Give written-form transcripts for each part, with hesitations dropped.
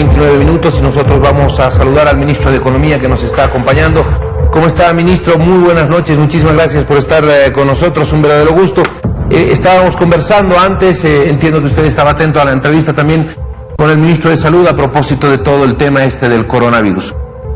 29 minutos y nosotros vamos a saludar al ministro de Economía que nos está acompañando. ¿Cómo está, ministro? Muy buenas noches, muchísimas gracias por estar con nosotros, un verdadero gusto. Estábamos conversando antes, entiendo que usted estaba atento a la entrevista también con el ministro de Salud a propósito de todo el tema del coronavirus.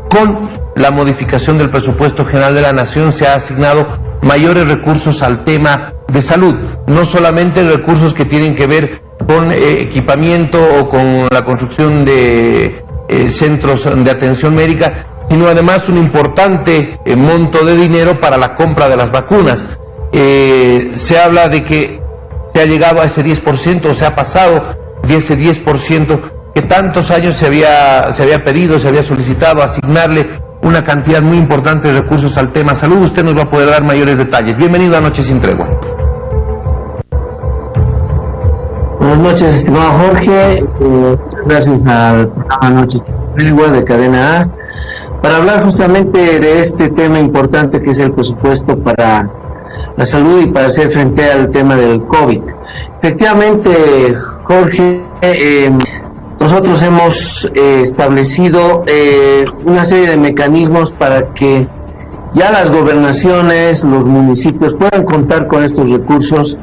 Con la modificación del presupuesto general de la Nación se ha asignado mayores recursos al tema de salud, no solamente recursos que tienen que ver con equipamiento o con la construcción de centros de atención médica, sino además un importante monto de dinero para la compra de las vacunas. Se habla de que se ha llegado a ese 10%, o se ha pasado de ese 10% que tantos años se había pedido, se había solicitado asignarle una cantidad muy importante de recursos al tema salud. Usted nos va a poder dar mayores detalles. Bienvenido a Noche Sin Tregua. Buenas noches, estimado Jorge. Gracias al programa Noche Sin Tregua de Cadena A para hablar justamente de este tema importante que es el presupuesto para la salud y para hacer frente al tema del COVID. Efectivamente, Jorge, nosotros hemos establecido una serie de mecanismos para que ya las gobernaciones, los municipios puedan contar con estos recursos,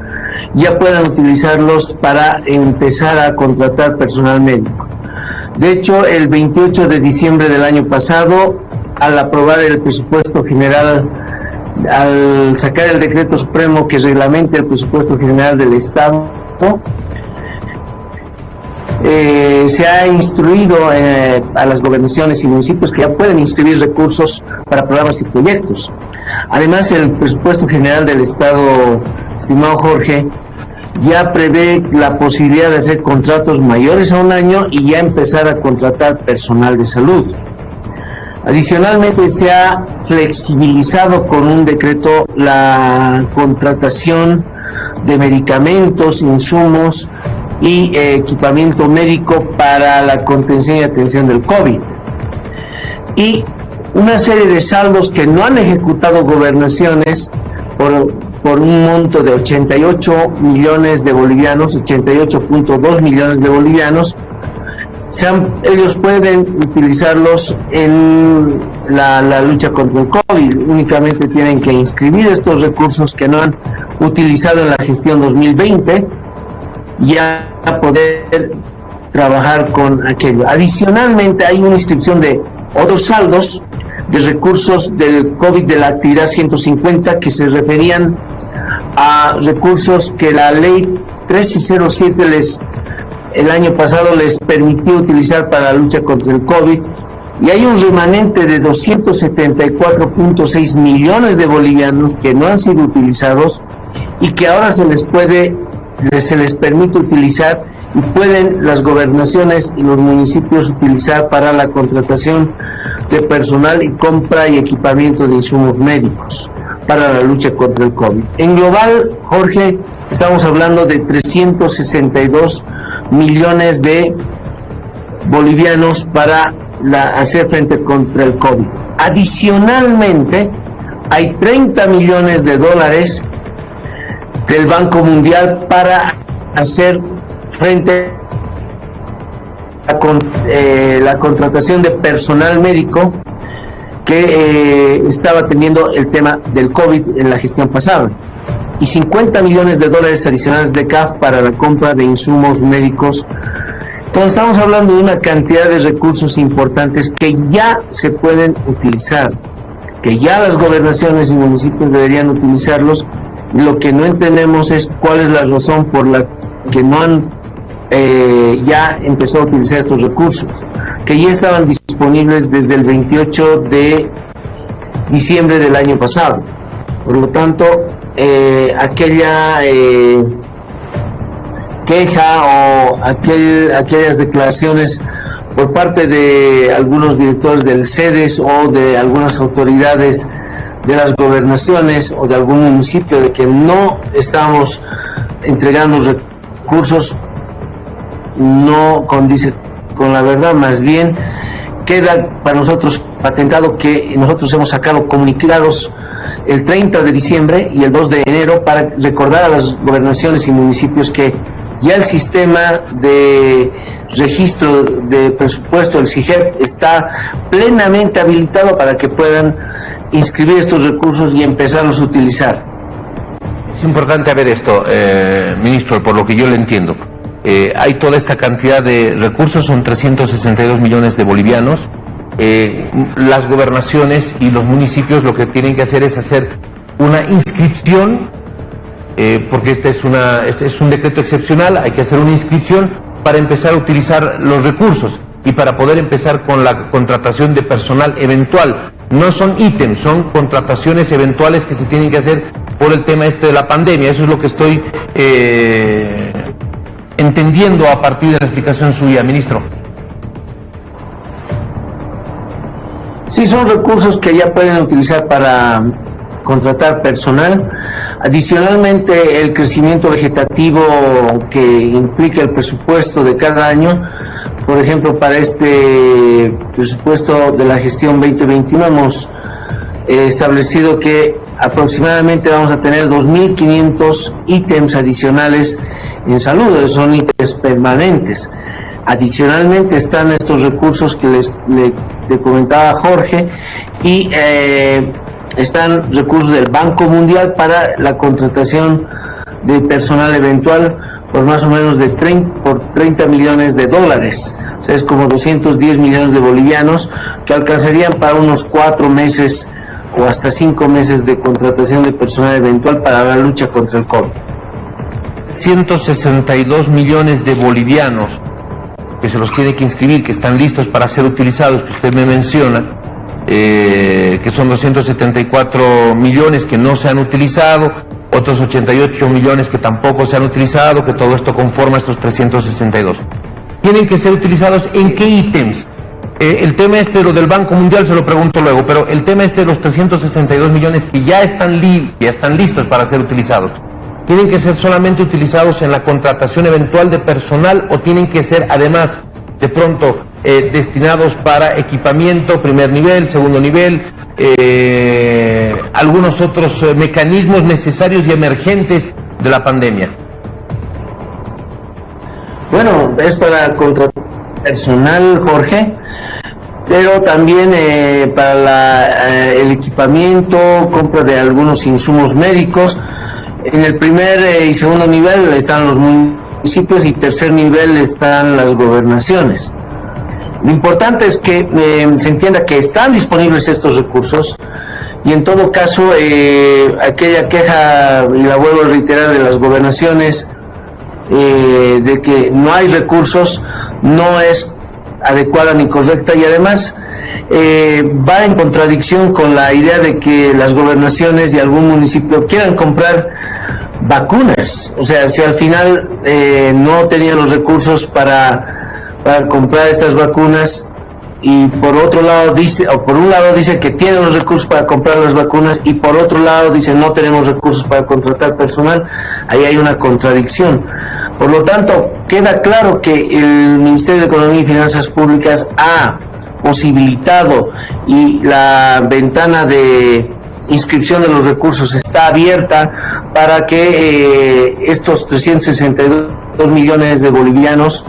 ya puedan utilizarlos para empezar a contratar personal médico. De hecho, el 28 de diciembre del año pasado, al aprobar el presupuesto general, al sacar el decreto supremo que reglamenta el presupuesto general del Estado, se ha instruido a las gobernaciones y municipios que ya pueden inscribir recursos para programas y proyectos. Además, el presupuesto general del Estado, estimado Jorge, ya prevé la posibilidad de hacer contratos mayores a un año y ya empezar a contratar personal de salud. Adicionalmente, se ha flexibilizado con un decreto la contratación de medicamentos, insumos y equipamiento médico para la contención y atención del COVID. Y una serie de saldos que no han ejecutado gobernaciones por un monto de 88 millones de bolivianos, 88.2 millones de bolivianos, ellos pueden utilizarlos en la lucha contra el COVID. Únicamente tienen que inscribir estos recursos que no han utilizado en la gestión 2020 y a poder trabajar con aquello. Adicionalmente, hay una inscripción de otros saldos de recursos del COVID de la actividad 150 que se referían a recursos que la ley 1307 el año pasado les permitió utilizar para la lucha contra el COVID, y hay un remanente de 274.6 millones de bolivianos que no han sido utilizados y que ahora se les permite utilizar, y pueden las gobernaciones y los municipios utilizar para la contratación de personal y compra y equipamiento de insumos médicos para la lucha contra el COVID. En global, Jorge, estamos hablando de 362 millones de bolivianos para hacer frente contra el COVID. Adicionalmente, hay 30 millones de dólares del Banco Mundial para hacer frente a la contratación de personal médico que estaba teniendo el tema del COVID en la gestión pasada, y 50 millones de dólares adicionales de CAF para la compra de insumos médicos. Entonces estamos hablando de una cantidad de recursos importantes que ya se pueden utilizar, que ya las gobernaciones y municipios deberían utilizarlos. Lo que no entendemos es cuál es la razón por la que no han ya empezado a utilizar estos recursos, que ya estaban disponibles desde el 28 de diciembre del año pasado. Por lo tanto, aquella queja o aquellas declaraciones por parte de algunos directores del CEDES o de algunas autoridades de las gobernaciones o de algún municipio de que no estamos entregando recursos, no condice con la verdad. Más bien queda para nosotros patentado que nosotros hemos sacado comunicados el 30 de diciembre y el 2 de enero para recordar a las gobernaciones y municipios que ya el sistema de registro de presupuesto, el SIGEP, está plenamente habilitado para que puedan inscribir estos recursos y empezarlos a utilizar. Es importante ver esto, ministro, por lo que yo le entiendo. Hay toda esta cantidad de recursos, son 362 millones de bolivianos. Las gobernaciones y los municipios lo que tienen que hacer es hacer una inscripción, porque este es un decreto excepcional, hay que hacer una inscripción para empezar a utilizar los recursos y para poder empezar con la contratación de personal eventual. No son ítems, son contrataciones eventuales que se tienen que hacer por el tema de la pandemia. Eso es lo que estoy entendiendo a partir de la explicación suya, ministro. Sí, son recursos que ya pueden utilizar para contratar personal. Adicionalmente, el crecimiento vegetativo que implica el presupuesto de cada año, por ejemplo, para este presupuesto de la gestión 2021 hemos establecido que aproximadamente vamos a tener 2.500 ítems adicionales en salud, son ítems permanentes. Adicionalmente están estos recursos que le comentaba Jorge y están recursos del Banco Mundial para la contratación de personal eventual por más o menos de 30 millones de dólares. O sea, es como 210 millones de bolivianos que alcanzarían para unos 4 meses o hasta 5 meses de contratación de personal eventual para la lucha contra el COVID. 162 millones de bolivianos que se los tiene que inscribir, que están listos para ser utilizados, que usted me menciona, que son 274 millones que no se han utilizado, otros 88 millones que tampoco se han utilizado, que todo esto conforma estos 362. ¿Tienen que ser utilizados en qué ítems? El tema de lo del Banco Mundial se lo pregunto luego, pero el tema de los 362 millones que ya están listos para ser utilizados, ¿tienen que ser solamente utilizados en la contratación eventual de personal o tienen que ser además de pronto destinados para equipamiento, primer nivel, segundo nivel, algunos otros mecanismos necesarios y emergentes de la pandemia? Bueno, es para contratar personal, Jorge, pero también para el equipamiento, compra de algunos insumos médicos. En el primer y segundo nivel están los municipios y tercer nivel están las gobernaciones. Lo importante es que se entienda que están disponibles estos recursos y en todo caso aquella queja, y la vuelvo a reiterar, de las gobernaciones de que no hay recursos no es adecuada ni correcta y además va en contradicción con la idea de que las gobernaciones y algún municipio quieran comprar vacunas. O sea, si al final no tenían los recursos para comprar estas vacunas y por otro lado dice, o por un lado dice que tienen los recursos para comprar las vacunas y por otro lado dice no tenemos recursos para contratar personal, ahí hay una contradicción. Por lo tanto, queda claro que el Ministerio de Economía y Finanzas Públicas ha posibilitado y la ventana de inscripción de los recursos está abierta para que estos 362 millones de bolivianos,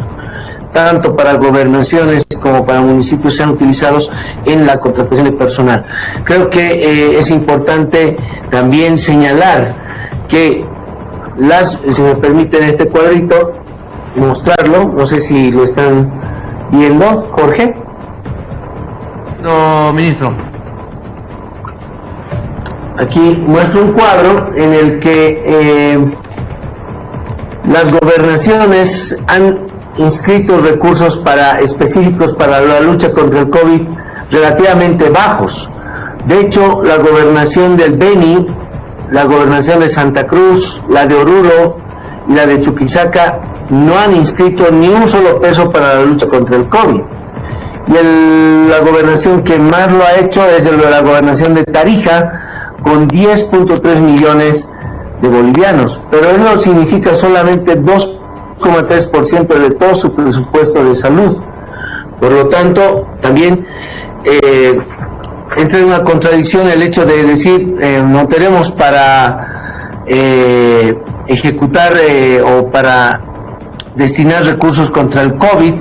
tanto para gobernaciones como para municipios, sean utilizados en la contratación de personal. Creo que es importante también señalar que si me permiten este cuadrito, mostrarlo, no sé si lo están viendo, Jorge. No, ministro. Aquí muestro un cuadro en el que las gobernaciones han inscrito recursos específicos para la lucha contra el COVID relativamente bajos. De hecho, la gobernación del Beni, la gobernación de Santa Cruz, la de Oruro y la de Chuquisaca no han inscrito ni un solo peso para la lucha contra el COVID. Y la gobernación que más lo ha hecho es la gobernación de Tarija, con 10.3 millones de bolivianos. Pero eso significa solamente 2,3% de todo su presupuesto de salud. Por lo tanto, también entra en una contradicción el hecho de decir no tenemos para ejecutar o para destinar recursos contra el COVID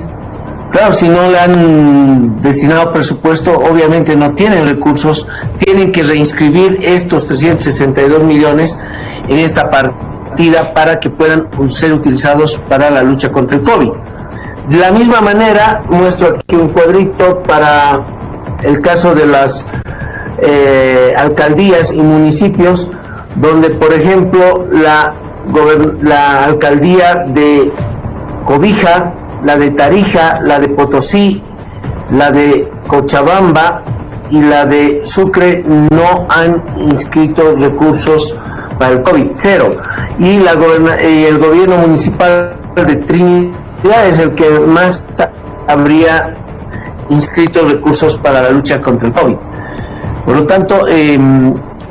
Claro, si no le han destinado presupuesto, obviamente no tienen recursos, tienen que reinscribir estos 362 millones en esta partida para que puedan ser utilizados para la lucha contra el COVID. De la misma manera, muestro aquí un cuadrito para el caso de las alcaldías y municipios, donde por ejemplo la alcaldía de Cobija, la de Tarija, la de Potosí, la de Cochabamba y la de Sucre no han inscrito recursos para el COVID, cero. Y el gobierno municipal de Trinidad es el que más habría inscrito recursos para la lucha contra el COVID. Por lo tanto,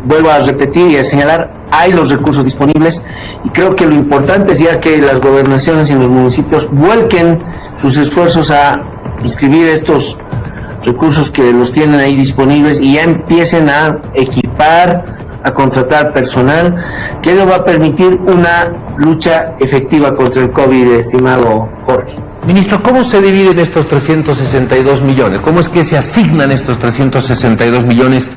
vuelvo a repetir y a señalar, hay los recursos disponibles y creo que lo importante es ya que las gobernaciones y los municipios vuelquen sus esfuerzos a inscribir estos recursos que los tienen ahí disponibles y ya empiecen a equipar, a contratar personal, que eso va a permitir una lucha efectiva contra el COVID, estimado Jorge. Ministro, ¿cómo se dividen estos 362 millones? ¿Cómo es que se asignan estos 362 millones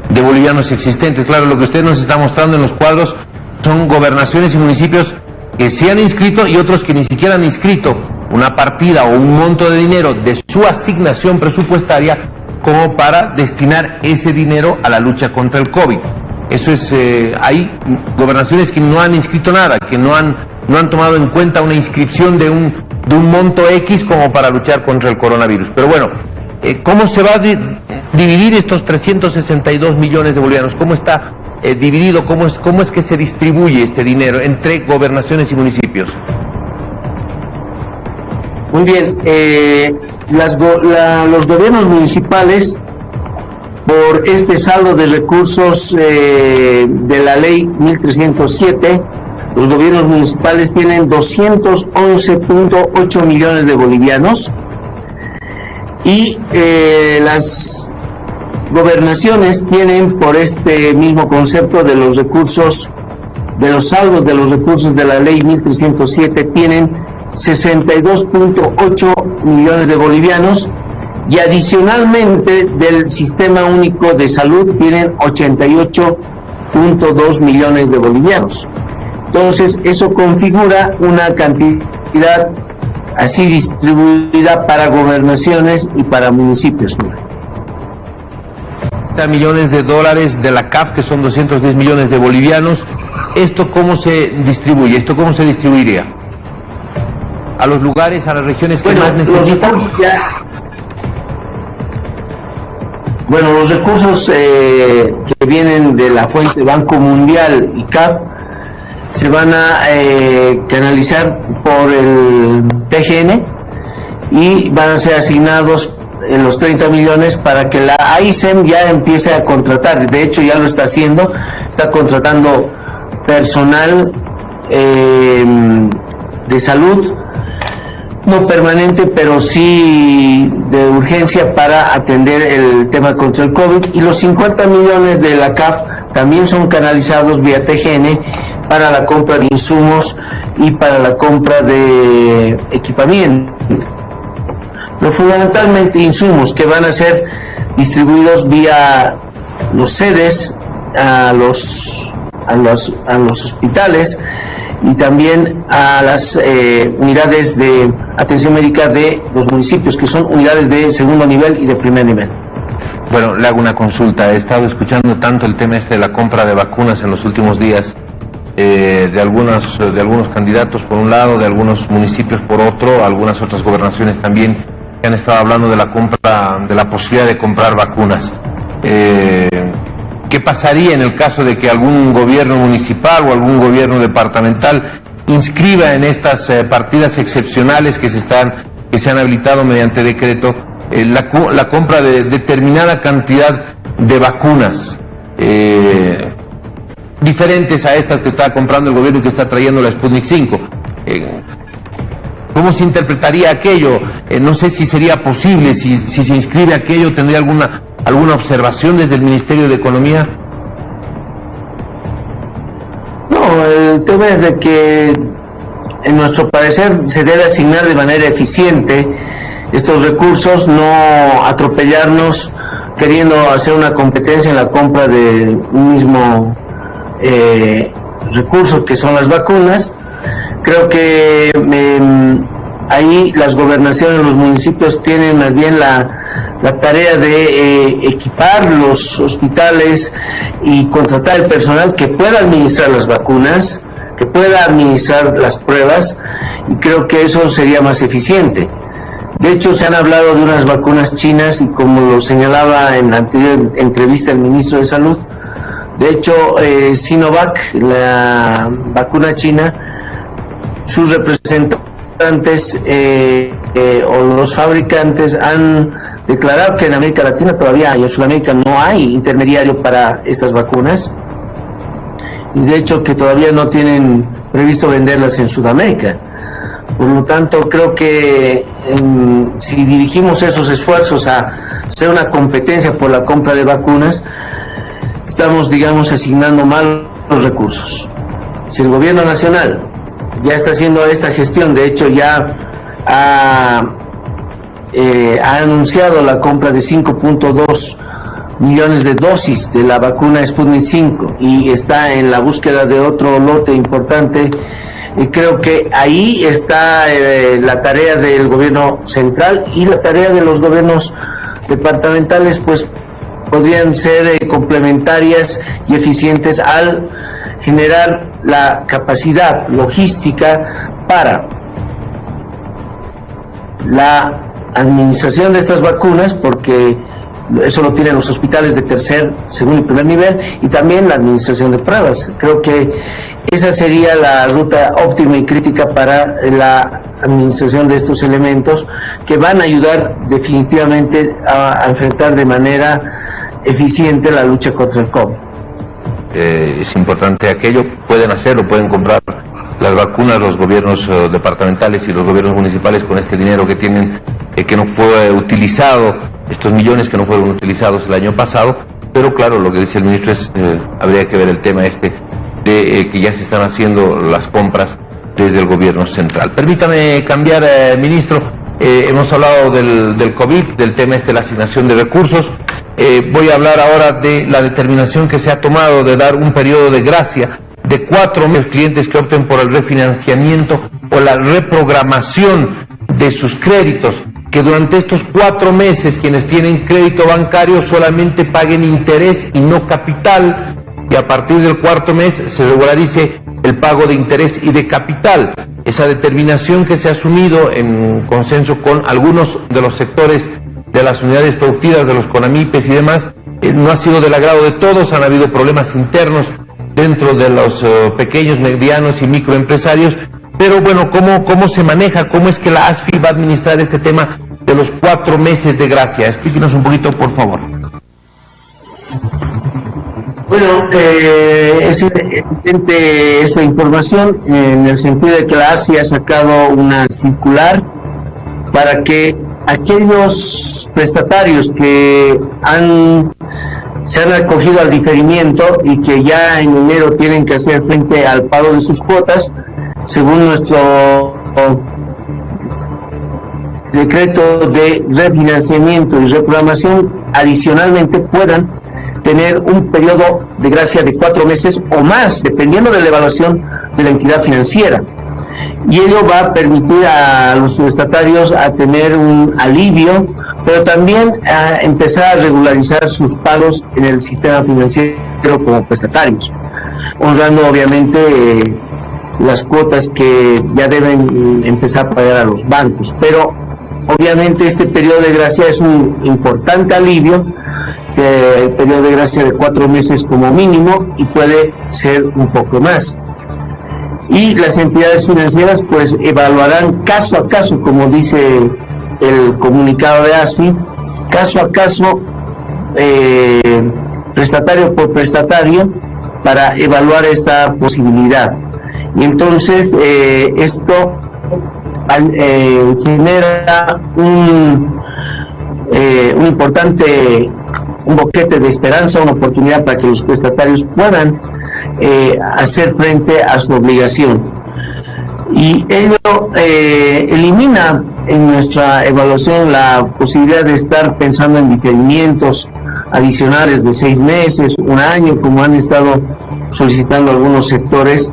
de bolivianos existentes? Claro, lo que usted nos está mostrando en los cuadros son gobernaciones y municipios que sí han inscrito y otros que ni siquiera han inscrito una partida o un monto de dinero de su asignación presupuestaria como para destinar ese dinero a la lucha contra el COVID. Eso es, hay gobernaciones que no han inscrito nada, que no han tomado en cuenta una inscripción de un monto X como para luchar contra el coronavirus. Pero bueno, ¿cómo se va a dividir estos 362 millones de bolivianos? ¿Cómo está dividido? ¿Cómo es que se distribuye este dinero entre gobernaciones y municipios? Muy bien, los gobiernos municipales, por este saldo de recursos de la ley 1307, los gobiernos municipales tienen 211.8 millones de bolivianos y las gobernaciones tienen, por este mismo concepto de los recursos, de los saldos de los recursos de la ley 1307, tienen 62.8 millones de bolivianos y adicionalmente del Sistema Único de Salud tienen 88.2 millones de bolivianos. Entonces, eso configura una cantidad así distribuida para gobernaciones y para municipios. Millones de dólares de la CAF, que son 210 millones de bolivianos. ¿Esto cómo se distribuye? ¿Esto cómo se distribuiría? ¿A los lugares, a las regiones que más necesitan? Los recursos que vienen de la fuente Banco Mundial y CAF se van a canalizar por el TGN y van a ser asignados en los 30 millones para que la AICEM ya empiece a contratar. De hecho, ya lo está haciendo, está contratando personal de salud, no permanente, pero sí de urgencia para atender el tema contra el COVID, y los 50 millones de la CAF también son canalizados vía TGN para la compra de insumos y para la compra de equipamiento, pero fundamentalmente insumos que van a ser distribuidos vía los sedes a los hospitales y también a las unidades de atención médica de los municipios, que son unidades de segundo nivel y de primer nivel. Bueno, le hago una consulta. He estado escuchando tanto el tema de la compra de vacunas en los últimos días, de algunos candidatos por un lado, de algunos municipios por otro, algunas otras gobernaciones también que han estado hablando de la compra, de la posibilidad de comprar vacunas. ¿Qué pasaría en el caso de que algún gobierno municipal o algún gobierno departamental inscriba en estas partidas excepcionales que se han habilitado mediante decreto la compra de determinada cantidad de vacunas diferentes a estas que está comprando el gobierno y que está trayendo la Sputnik 5? ¿Cómo se interpretaría aquello? No sé si sería posible, si se inscribe aquello, ¿tendría alguna observación desde el Ministerio de Economía? No, el tema es de que en nuestro parecer se debe asignar de manera eficiente estos recursos, no atropellarnos queriendo hacer una competencia en la compra de un mismo recurso que son las vacunas. Creo que ahí las gobernaciones, los municipios tienen más bien la tarea de equipar los hospitales y contratar el personal que pueda administrar las vacunas, que pueda administrar las pruebas, y creo que eso sería más eficiente. De hecho, se han hablado de unas vacunas chinas y, como lo señalaba en la anterior entrevista el ministro de Salud, de hecho Sinovac, la vacuna china, sus representantes o los fabricantes han declarado que en América Latina todavía y en Sudamérica no hay intermediario para estas vacunas, y de hecho que todavía no tienen previsto venderlas en Sudamérica. Por lo tanto, creo que si dirigimos esos esfuerzos a hacer una competencia por la compra de vacunas, estamos, digamos, asignando mal los recursos. Si el gobierno nacional ya está haciendo esta gestión, de hecho ya ha anunciado la compra de 5.2 millones de dosis de la vacuna Sputnik 5 y está en la búsqueda de otro lote importante, y creo que ahí está la tarea del gobierno central, y la tarea de los gobiernos departamentales pues podrían ser complementarias y eficientes al generar la capacidad logística para la administración de estas vacunas, porque eso lo tienen los hospitales de tercer, segundo y primer nivel, y también la administración de pruebas. Creo que esa sería la ruta óptima y crítica para la administración de estos elementos, que van a ayudar definitivamente a enfrentar de manera eficiente la lucha contra el COVID. Es importante aquello, pueden hacerlo, pueden comprar las vacunas los gobiernos departamentales y los gobiernos municipales con este dinero que tienen, que no fue utilizado, estos millones que no fueron utilizados el año pasado. Pero claro, lo que dice el ministro es, habría que ver el tema de que ya se están haciendo las compras desde el gobierno central. Permítame cambiar, ministro, hemos hablado del COVID, del tema de la asignación de recursos. Voy a hablar ahora de la determinación que se ha tomado de dar un periodo de gracia de 4 meses a clientes que opten por el refinanciamiento o la reprogramación de sus créditos, que durante estos 4 meses quienes tienen crédito bancario solamente paguen interés y no capital, y a partir del 4º mes se regularice el pago de interés y de capital. Esa determinación que se ha asumido en consenso con algunos de los sectores de las unidades productivas, de los CONAMIPES y demás, no ha sido del agrado de todos. Han habido problemas internos dentro de los pequeños, medianos y microempresarios. Pero bueno, ¿cómo se maneja? ¿Cómo es que la ASFI va a administrar este tema de los 4 meses de gracia? Explíquenos un poquito, por favor. Bueno, es evidente esa información, en el sentido de que la ASFI ha sacado una circular para que aquellos prestatarios que se han acogido al diferimiento y que ya en enero tienen que hacer frente al pago de sus cuotas, según nuestro decreto de refinanciamiento y reprogramación, adicionalmente puedan tener un periodo de gracia de 4 meses o más, dependiendo de la evaluación de la entidad financiera. Y ello va a permitir a los prestatarios a tener un alivio, pero también a empezar a regularizar sus pagos en el sistema financiero como prestatarios, honrando obviamente las cuotas que ya deben empezar a pagar a los bancos. Pero obviamente este periodo de gracia es un importante alivio, el periodo de gracia de 4 meses como mínimo, y puede ser un poco más. Y las entidades financieras pues evaluarán caso a caso, como dice el comunicado de ASFI, caso a caso, prestatario por prestatario, para evaluar esta posibilidad. Y entonces esto genera un importante boquete de esperanza, una oportunidad para que los prestatarios puedan hacer frente a su obligación. Y ello elimina en nuestra evaluación la posibilidad de estar pensando en diferimientos adicionales de 6 meses, 1 año, como han estado solicitando algunos sectores,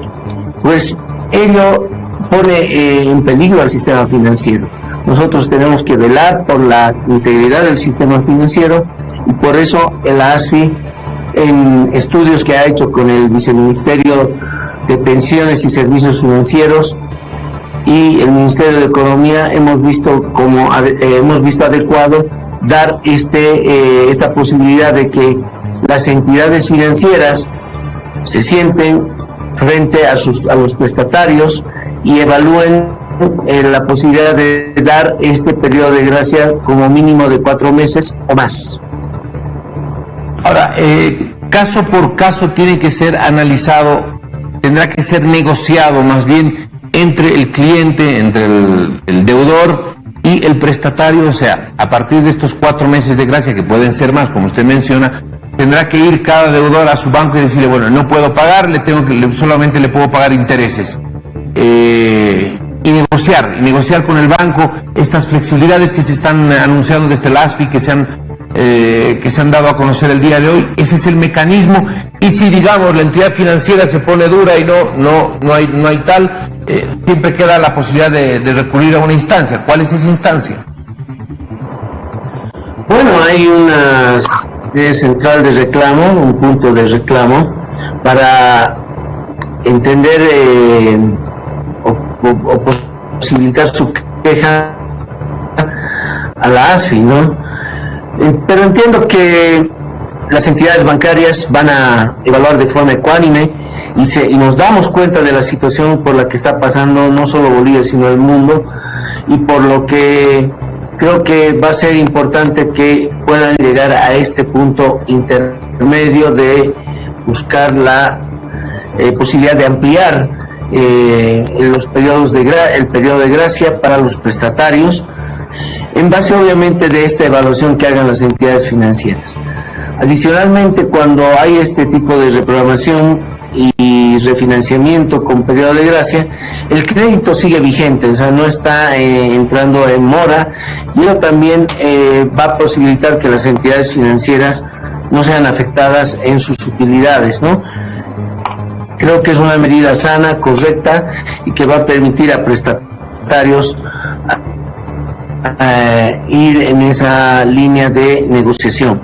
pues ello pone en peligro al sistema financiero. Nosotros tenemos que velar por la integridad del sistema financiero y por eso el ASFI, en estudios que ha hecho con el Viceministerio de Pensiones y Servicios Financieros y el Ministerio de Economía, hemos visto adecuado dar esta posibilidad de que las entidades financieras se sienten frente a los prestatarios y evalúen la posibilidad de dar este periodo de gracia como mínimo de 4 meses o más. Ahora, caso por caso tiene que ser analizado, tendrá que ser negociado más bien entre el cliente, entre el deudor y el prestatario. O sea, a partir de estos 4 meses de gracia, que pueden ser más, como usted menciona, tendrá que ir cada deudor a su banco y decirle, bueno, no puedo pagar, solamente le puedo pagar intereses. Y negociar con el banco estas flexibilidades que se están anunciando desde el ASFI, que se han dado a conocer el día de hoy. Ese es el mecanismo. Y si, digamos, la entidad financiera se pone dura y no hay tal, siempre queda la posibilidad de recurrir a una instancia. ¿Cuál es esa instancia? Bueno, hay una central de reclamo, un punto de reclamo para entender o posibilitar su queja a la ASFI, ¿no? Pero entiendo que las entidades bancarias van a evaluar de forma ecuánime y nos damos cuenta de la situación por la que está pasando no solo Bolivia sino el mundo, y por lo que creo que va a ser importante que puedan llegar a este punto intermedio de buscar la posibilidad de ampliar el periodo de gracia para los prestatarios, en base obviamente de esta evaluación que hagan las entidades financieras. Adicionalmente, cuando hay este tipo de reprogramación y refinanciamiento con periodo de gracia, el crédito sigue vigente, o sea, no está entrando en mora, y eso también va a posibilitar que las entidades financieras no sean afectadas en sus utilidades, ¿no? Creo que es una medida sana, correcta, y que va a permitir a prestatarios ir en esa línea de negociación.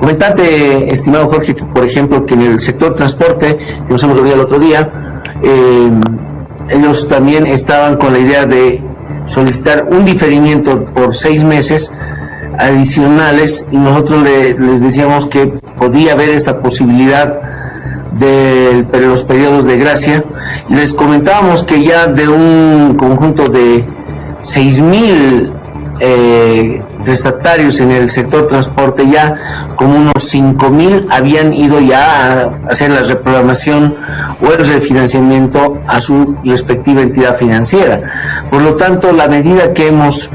Comentarte, estimado Jorge, que por ejemplo que en el sector transporte, que nos hemos reunido el otro día, ellos también estaban con la idea de solicitar un diferimiento por 6 meses adicionales, y nosotros les decíamos que podía haber esta posibilidad de los periodos de gracia, y les comentábamos que ya de un conjunto de 6,000 prestatarios en el sector transporte, ya como unos 5,000 habían ido ya a hacer la reprogramación o el refinanciamiento a su respectiva entidad financiera. Por lo tanto, la medida que hemos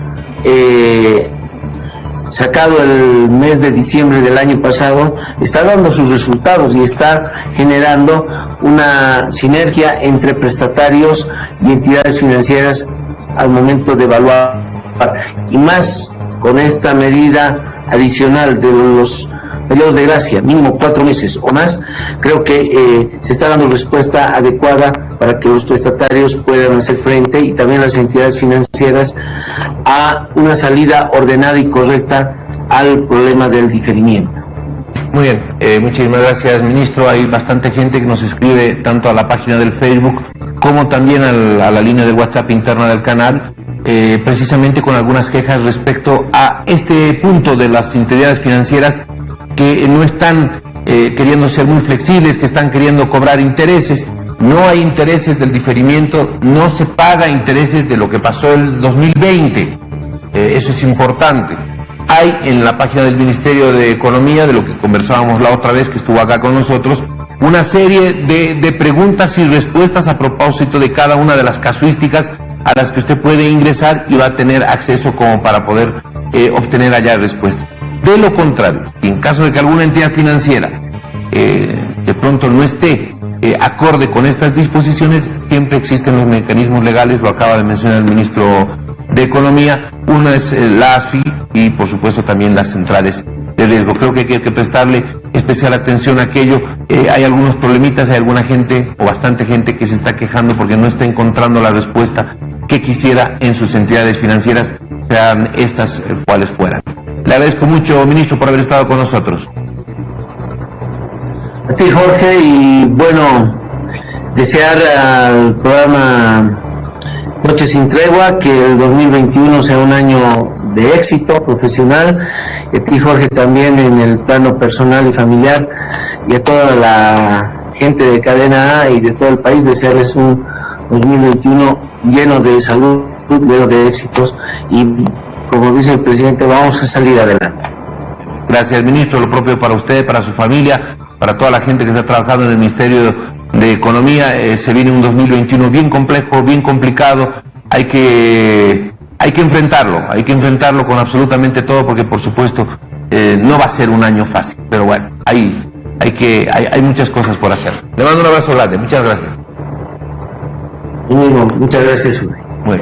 sacado el mes de diciembre del año pasado está dando sus resultados y está generando una sinergia entre prestatarios y entidades financieras al momento de evaluar, y más con esta medida adicional de los periodos de gracia, mínimo 4 meses o más. Creo que se está dando respuesta adecuada para que los prestatarios puedan hacer frente, y también las entidades financieras, a una salida ordenada y correcta al problema del diferimiento. Muy bien, muchísimas gracias, ministro. Hay bastante gente que nos escribe tanto a la página del Facebook como también a la línea de WhatsApp interna del canal, precisamente con algunas quejas respecto a este punto de las entidades financieras que no están queriendo ser muy flexibles, que están queriendo cobrar intereses. No hay intereses del diferimiento, no se paga intereses de lo que pasó el 2020, eso es importante. Hay en la página del Ministerio de Economía, de lo que conversábamos la otra vez que estuvo acá con nosotros, una serie de preguntas y respuestas a propósito de cada una de las casuísticas a las que usted puede ingresar y va a tener acceso como para poder obtener allá respuestas. De lo contrario, en caso de que alguna entidad financiera de pronto no esté acorde con estas disposiciones, siempre existen los mecanismos legales, lo acaba de mencionar el ministro de Economía. Una es la ASFI y por supuesto también las centrales de riesgo. Creo que hay que prestarle especial atención a aquello. Hay algunos problemitas, hay alguna gente o bastante gente que se está quejando porque no está encontrando la respuesta que quisiera en sus entidades financieras, sean estas cuales fueran. Le agradezco mucho, ministro, por haber estado con nosotros. A ti, Jorge, y bueno, desear al programa Noche sin Tregua que el 2021 sea un año de éxito profesional, y a ti, Jorge, también en el plano personal y familiar, y a toda la gente de Cadena A y de todo el país, desearles un 2021 lleno de salud, lleno de éxitos, y como dice el presidente, vamos a salir adelante. Gracias, ministro. Lo propio para usted, para su familia, para toda la gente que está trabajando en el Ministerio de Economía. Se viene un 2021 bien complejo, bien complicado. Hay que enfrentarlo con absolutamente todo, porque por supuesto no va a ser un año fácil, pero bueno, hay muchas cosas por hacer. Le mando un abrazo grande, muchas gracias. Muchas gracias.